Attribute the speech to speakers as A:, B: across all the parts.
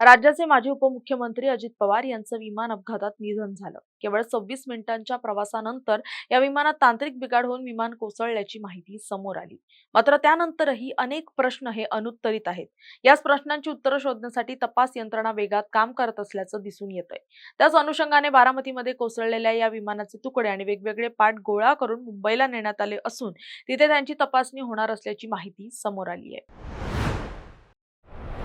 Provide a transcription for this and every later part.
A: राज्याचे माजी उपमुख्यमंत्री अजित पवार यांचं विमान अपघातात निधन झालं. केवळ 26 मिनिटांच्या प्रवासानंतर या विमानात तांत्रिक बिघाड होऊन विमान कोसळल्याची माहिती समोर आली. मात्र त्यानंतरही अनेक प्रश्न हे अनुत्तरित आहेत. याच प्रश्नांची उत्तरं शोधण्यासाठी तपास यंत्रणा वेगात काम करत असल्याचं दिसून येतंय. त्याच अनुषंगाने बारामतीमध्ये कोसळलेल्या या विमानाचे तुकडे आणि वेगवेगळे पार्ट गोळा करून मुंबईला नेण्यात आले असून तिथे त्यांची तपासणी होणार असल्याची माहिती समोर आली आहे.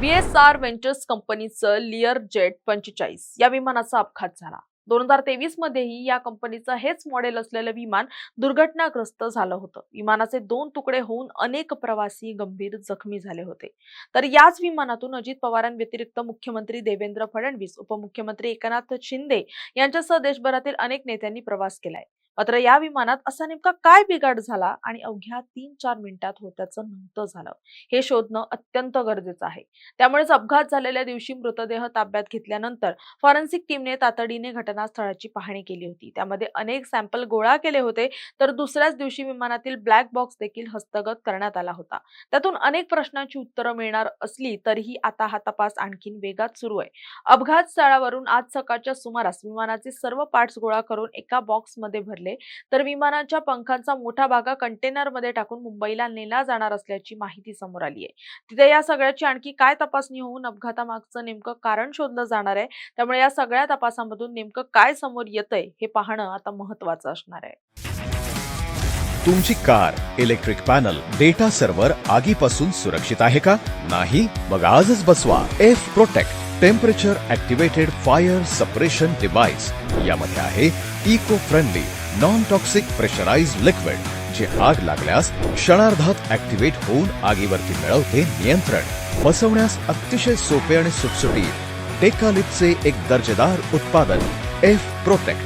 A: VSR व्हेंचर्स कंपनीचं लिअरजेट 45 या विमानाचा अपघात झाला. 2023 मध्येही या कंपनीचं हेच मॉडेल असलेलं विमान दुर्घटनाग्रस्त झालं होतं. विमानाचे 2 तुकडे होऊन अनेक प्रवासी गंभीर जखमी झाले होते. तर याच विमानातून अजित पवारांव्यतिरिक्त मुख्यमंत्री देवेंद्र फडणवीस, उपमुख्यमंत्री एकनाथ शिंदे यांच्यासह देशभरातील अनेक नेत्यांनी प्रवास केलाय. मात्र या विमानात असा नेमका काय बिघाड झाला आणि अवघ्या 3-4 मिनिटात होत्याचं नव्हतं झालं, हे शोधणं अत्यंत गरजेचं आहे. त्यामुळेच अपघात झालेल्या दिवशी मृतदेह ताब्यात घेतल्यानंतर फॉरेन्सिक टीमने तातडीने घटनास्थळाची पाहणी केली होती. त्यामध्ये अनेक सॅम्पल गोळा केले होते, तर दुसऱ्याच दिवशी विमानातील ब्लॅक बॉक्स देखील हस्तगत करण्यात आला होता. त्यातून अनेक प्रश्नांची उत्तरं मिळणार असली तरीही आता हा तपास आणखीन वेगात सुरू आहे. अपघात स्थळावरून आज सकाळच्या सुमारास विमानाचे सर्व पार्ट्स गोळा करून एका बॉक्समध्ये भरले, तर विमानाच्या पंखांचा मोठा भाग कंटेनरमध्ये टाकून मुंबईला नेला जाणार असल्याची माहिती समोर आली आहे. तिथे या सगळ्याची आणखी काय तपासणी होऊन अपघातामागचं नेमकं कारण शोधलं जाणार आहे. त्यामुळे या सगळ्या तपासामधून नेमकं काय समोर येतंय हे पाहणं आता महत्त्वाचं असणार आहे.
B: तुमची car, electric panel, data server आगीपासून सुरक्षित आहे का? नाही? मग आजच बसवा F protect temperature activated fire suppression device. यामध्ये आहे eco friendly non toxic pressurised liquid, जे आग लागल्यास क्षणार्धात ऍक्टिव्हेट होऊन आगीवरती मिळवते नियंत्रण. बसवण्यास अतिशय सोपे आणि सुटसुटीत टेकालिपचे एक दर्जेदार उत्पादन एफ प्रोटेक्ट.